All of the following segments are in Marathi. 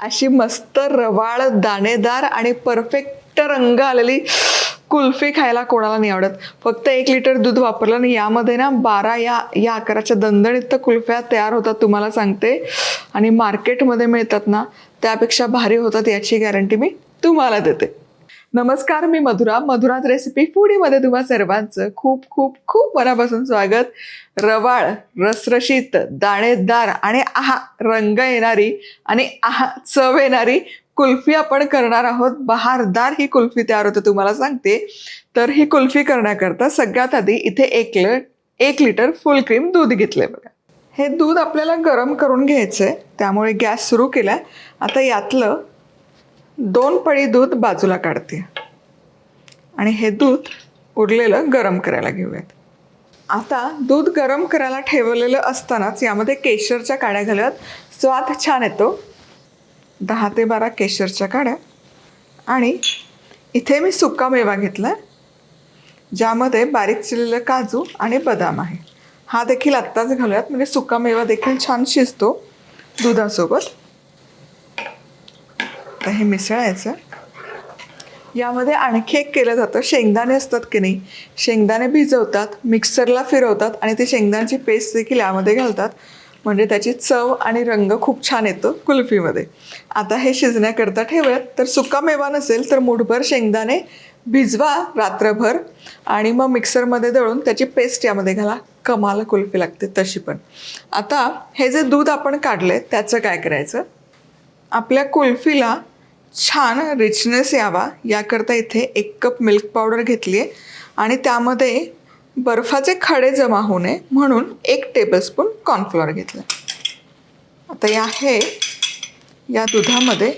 अशी मस्त रवाळ दाणेदार आणि परफेक्ट रंग आलेली कुल्फी खायला कोणाला नाही आवडत. फक्त 1 लिटर दूध वापरलं आणि यामध्ये ना 12 या आकाराच्या दणदणीत कुल्फ्या तयार होतात तुम्हाला सांगते. आणि मार्केटमध्ये मिळतात ना त्यापेक्षा भारी होतात याची गॅरंटी मी तुम्हाला देते. नमस्कार, मी मधुराज रेसिपी फूडीमध्ये तुम्हा सर्वांचं खूप खूप खूप मनापासून स्वागत. रवाळ, रसरशीत, दाणेदार आणि आहा रंग येणारी आणि आहा चव येणारी कुल्फी आपण करणार आहोत. बहारदार ही कुल्फी तयार होते तुम्हाला सांगते. तर ही कुल्फी करण्याकरता सगळ्यात आधी इथे 1 लिटर फुल क्रीम दूध घेतलंय बघा. हे दूध आपल्याला गरम करून घ्यायचंय, त्यामुळे गॅस सुरू केलाय. आता यातलं 2 पळी दूध बाजूला काढते आणि हे दूध उरलेलं गरम करायला घेऊयात. आता दूध गरम करायला ठेवलेलं असतानाच यामध्ये केशरच्या काड्या घालूयात. स्वाद छान येतो. 10 ते 12 केशरच्या काड्या. आणि इथे मी सुका मेवा घेतला, ज्यामध्ये बारीक चिरलेलं काजू आणि बदाम आहे. हा देखील आत्ताच घालूयात, म्हणजे सुका मेवा देखील छान शिजतो दुधासोबत. तर हे मिसळायचं. यामध्ये आणखी एक केलं जातं, शेंगदाणे असतात की नाही, शेंगदाणे भिजवतात, मिक्सरला फिरवतात आणि ते शेंगदाण्याची पेस्ट देखील यामध्ये घालतात, म्हणजे त्याची चव आणि रंग खूप छान येतो कुल्फीमध्ये. आता हे शिजण्याकरता ठेवूयात. तर सुका मेवा नसेल तर मूठभर शेंगदाणे भिजवा रात्रभर आणि मग मिक्सरमध्ये दळून त्याची पेस्ट यामध्ये घाला. कमाल कुल्फी लागते तशी पण. आता हे जे दूध आपण काढले त्याचं काय करायचं, आपल्या कुल्फीला छान रिचनेस यावा याकरता इथे 1 कप मिल्क पावडर घेतली आहे आणि त्यामध्ये बर्फाचे खडे जमा होऊ नये म्हणून 1 टेबलस्पून कॉर्नफ्लॉवर घेतलं. आता या दुधामध्ये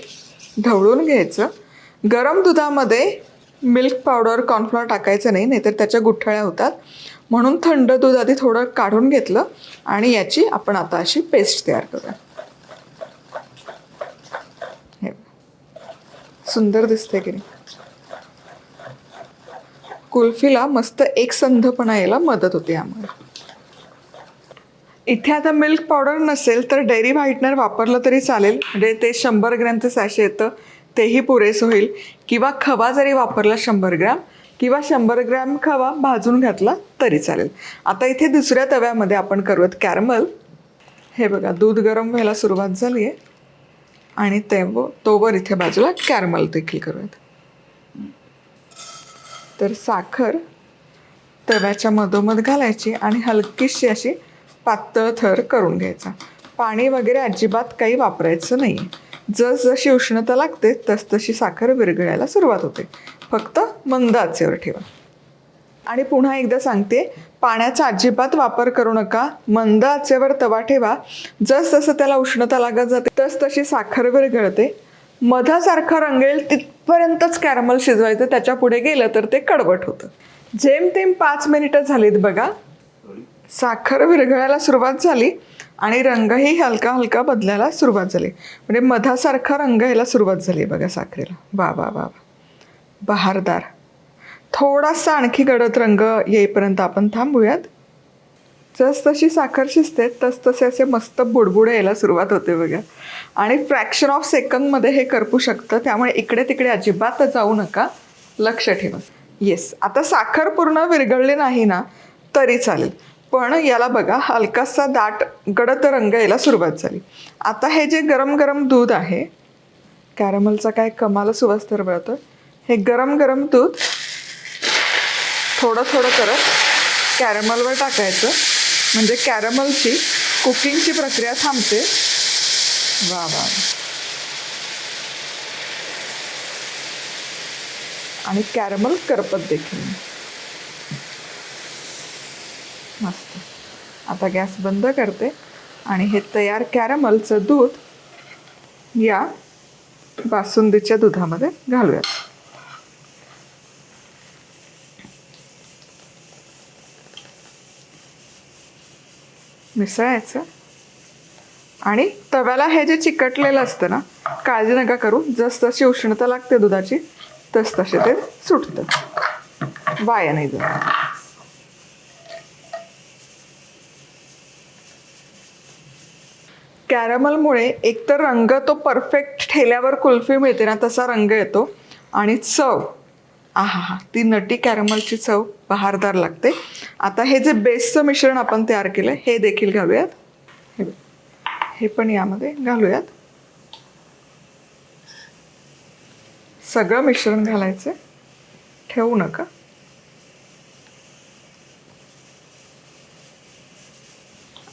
ढवळून घ्यायचं. गरम दुधामध्ये मिल्क पावडर कॉर्नफ्लॉवर टाकायचं नाही, नाहीतर त्याच्या गुठळ्या होतात. म्हणून थंड दूध आधी थोडं काढून घेतलं आणि याची आपण आता अशी पेस्ट तयार करूया. सुंदर दिसते की नाही. कुल्फीला मस्त एकसंधपणा यायला मदत होते यामुळे. इथे आता मिल्क पावडर नसेल तर डेअरी व्हाईटनर वापरलं तरी चालेल, म्हणजे ते 100 ग्रॅमचं सॅशे येतं तेही पुरेसं होईल. किंवा खवा जरी वापरला 100 ग्रॅम, किंवा 100 ग्रॅम खवा भाजून घातला तरी चालेल. आता इथे दुसऱ्या तव्यामध्ये आपण करूयात कॅरमल. हे बघा, दूध गरम व्हायला सुरुवात झाली आहे आणि तोवर इथे बाजूला कॅरमल देखील करूयात. तर साखर तव्याच्या मधोमध घालायची आणि हलकीशी अशी पातळ थर करून घ्यायचा. पाणी वगैरे अजिबात काही वापरायचं नाही. जसजशी उष्णता लागते तसतशी साखर विरघळायला सुरुवात होते. फक्त मंद आचेवर ठेवा. आणि पुन्हा एकदा सांगते, पाण्याचा अजिबात वापर करू नका. मंद आचेवर तवा ठेवा. जसजसं त्याला उष्णता लागत जाते तसतशी साखर विरघळते. मधासारखं रंगेल तिथपर्यंतच कॅरमल शिजवायचं. त्याच्या पुढे गेलं तर ते कडवट होतं. जेमतेम 5 मिनिटं झालीत बघा. साखर विरघळायला सुरुवात झाली आणि रंगही हलका हलका बदलायला सुरुवात झाली, म्हणजे मधासारखा रंग यायला सुरुवात झाली बघा साखरेला. वा वा वा, बहारदार. थोडासा आणखी गडद रंग येईपर्यंत आपण थांबूयात. जसतशी साखर शिजते तसतसे असे मस्त बुडबुडे यायला सुरुवात होते बघा. आणि फ्रॅक्शन ऑफ सेकंदमध्ये हे करपू शकतं, त्यामुळे इकडे तिकडे अजिबात जाऊ नका, लक्ष ठेवा. येस, आता साखर पूर्ण विरघळली नाही ना तरी चालेल, पण याला बघा हलकासा दाट गडद रंग यायला सुरुवात झाली. आता हे जे गरम गरम दूध आहे, कॅरमलचा काय कमाल सुवास तरवळतो. हे गरम गरम दूध थोडं थोडं करत कॅरमलवर टाकायचं, म्हणजे कॅरमलची कुकिंगची प्रक्रिया थांबते. वा वा. आणि कॅरमल करपत देखील मस्त. आता गॅस बंद करते आणि हे तयार कॅरमलचं दूध या बासुंदीच्या दुधामध्ये घालूयात. मिसळायचं. आणि तव्याला हे जे चिकटलेलं असतं ना, काळजी नका करू. जसजशी उष्णता लागते दुधाची तसतसे ते सुटतं, वाया नाही जात. कॅरमलमुळे एकतर रंग तो परफेक्ट ठेल्यावर कुल्फी मिळते ना तसा रंग येतो, आणि चव आहा, ती नटी कॅरमलची चव बहारदार लागते. आता हे जे बेसचं मिश्रण आपण तयार केलं हे देखील घालूयात. हे पण यामध्ये घालूयात. सगळं मिश्रण घालायचं, ठेवू नका.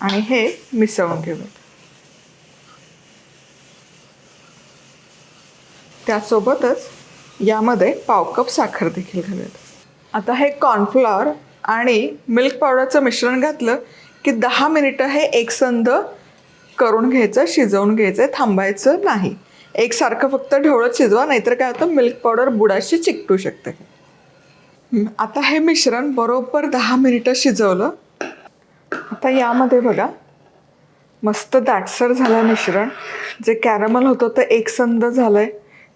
आणि हे मिसळून घेऊयात. त्यासोबतच यामध्ये पाव कप साखर देखील घालूयात. आता हे कॉर्नफ्लॉवर आणि मिल्क पावडरचं मिश्रण घातलं की 10 मिनिटं हे एकसंध करून घ्यायचं, शिजवून घ्यायचं, थांबायचं नाही. एकसारखं फक्त ढवळत शिजवा, नाहीतर काय होतं मिल्क पावडर बुडाशी चिकटू शकते. आता हे मिश्रण बरोबर 10 मिनिटं शिजवलं. आता यामध्ये बघा मस्त दाटसर झालं मिश्रण. जे कॅरमल होतं ते एकसंध झालंय,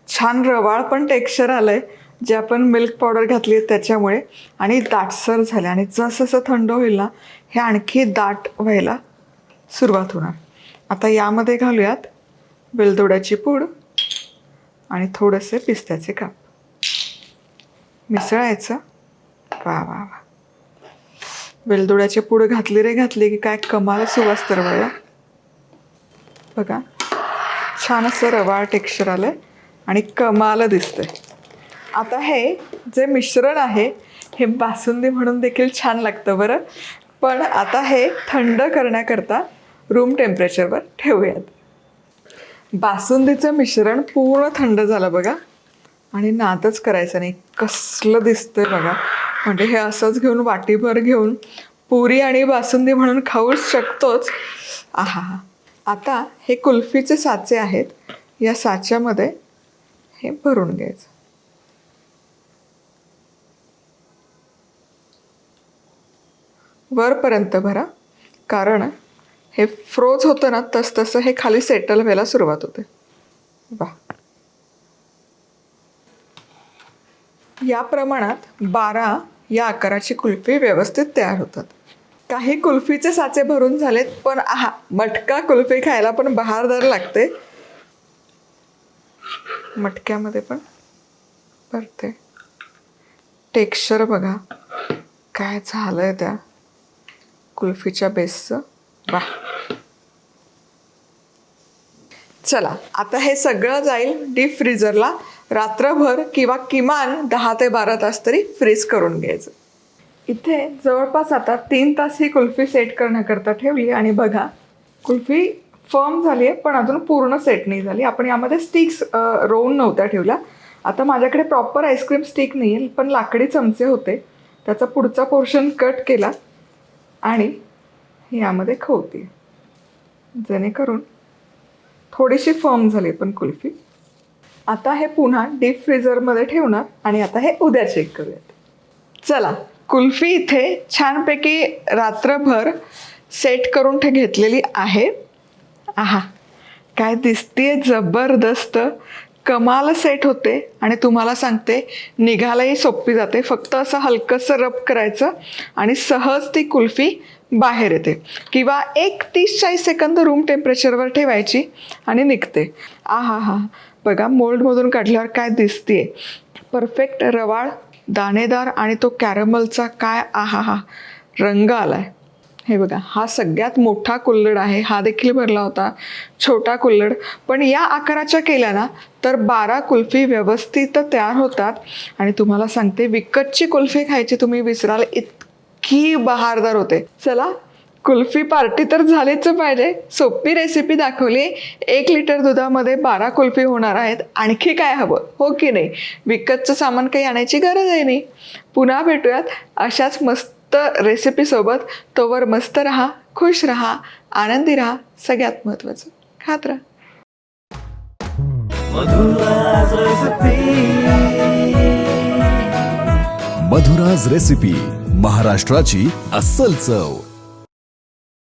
छान रवाळ पण टेक्स्चर आलंय जे आपण मिल्क पावडर घातली आहे त्याच्यामुळे, आणि दाटसर झाले. आणि जसं थंड होईल ना हे आणखी दाट व्हायला सुरुवात होणार. आता यामध्ये घालूयात वेलदोड्याची पूड आणि थोडेसे पिस्त्याचे काप. मिसळायचं. वा वा वा, वेलदोड्याची पूड घातली की काय कमाल सुवास तरवळला. बघा छान असं रवाळ टेक्स्चर आलंय आणि कमाल दिसतंय. आता हे जे मिश्रण आहे हे बासुंदी म्हणून देखील छान लागतं बरं. पण आता हे थंड करण्याकरता रूम टेम्परेचरवर ठेवूयात. बासुंदीचं मिश्रण पूर्ण थंड झालं बघा, आणि नादच करायचं नाही. कसलं दिसतंय बघा. म्हणजे हे असंच घेऊन वाटीभर घेऊन पुरी आणि बासुंदी म्हणून खाऊच शकतोच. आहा. आता हे कुल्फीचे साचे आहेत, या साच्यामध्ये हे भरून घ्यायचं. वरपर्यंत भरा, कारण हे फ्रोज होतं ना तसं हे खाली सेटल व्हायला सुरुवात होते. वा, या प्रमाणात 12 या आकाराची कुल्फी व्यवस्थित तयार होतात. काही कुल्फीचे साचे भरून झालेत, पण आहा, मटका कुल्फी खायला पण बहारदार लागते. मटक्यामध्ये पण भरते. टेक्स्चर बघा काय झालंय त्या कुल्फीच्या बेसचं. वा, चला आता हे सगळं जाईल डीप फ्रीजरला. रात्रभर किंवा किमान 10 ते 12 तास तरी फ्रीज करून घ्यायचं. इथे जवळपास आता 3 तास ही कुल्फी सेट करण्याकरता ठेवली, आणि बघा कुल्फी फर्म झाली आहे पण अजून पूर्ण सेट नाही झाली. आपण यामध्ये स्टिक्स रोवून नव्हत्या ठेवल्या. आता माझ्याकडे प्रॉपर आईस्क्रीम स्टिक नाही आहे, पण लाकडी चमचे होते, त्याचा पुढचा पोर्शन कट केला आणि यामध्ये खवते, जेणेकरून थोडीशी फर्म झाली पण कुल्फी. आता हे पुन्हा डीप फ्रीजरमध्ये ठेवणार, आणि आता हे उद्या चेक करूयात. चला, कुल्फी इथे छानपैकी रात्रभर सेट करून घेतलेली आहे. आहा, काय दिसतीये जबरदस्त, कमाल सेट होते. आणि तुम्हाला सांगते निघायलाही सोपी जाते. फक्त असं हलकंसं रब करायचं आणि सहज ती कुल्फी बाहेर येते. किंवा 30-40 सेकंद रूम टेम्परेचरवर ठेवायची आणि निघते. आहा हा, बघा मोल्डमधून काढल्यावर काय दिसतीये, परफेक्ट रवाळ, दाणेदार, आणि तो कॅरमलचा काय आहा हा रंग आलाय. हे बघा, हा सगळ्यात मोठा कुल्हड आहे, हा देखील भरला होता. छोटा कुल्हड, पण या आकाराच्या केल्या ना तर 12 कुल्फी व्यवस्थित तयार होतात. आणि तुम्हाला सांगते विकतची कुल्फी खायची तुम्ही विसराल, इतकी बहारदार होते. चला, कुल्फी पार्टी तर झालीच पाहिजे. सोपी रेसिपी दाखवली. 1 लिटर दुधामध्ये 12 कुल्फी होणार आहेत. आणखी काय हवं, हो की नाही? विकतचं सामान काही आणायची गरजही नाही. पुन्हा भेटूयात अशाच मस्त रेसिपीसोबत. तोवर मस्त राहा, खुश राहा, आनंदी राहा, सगळ्यात महत्त्वाचं खात राहा. मधुराज रेसिपी, महाराष्ट्राची अस्सल चव.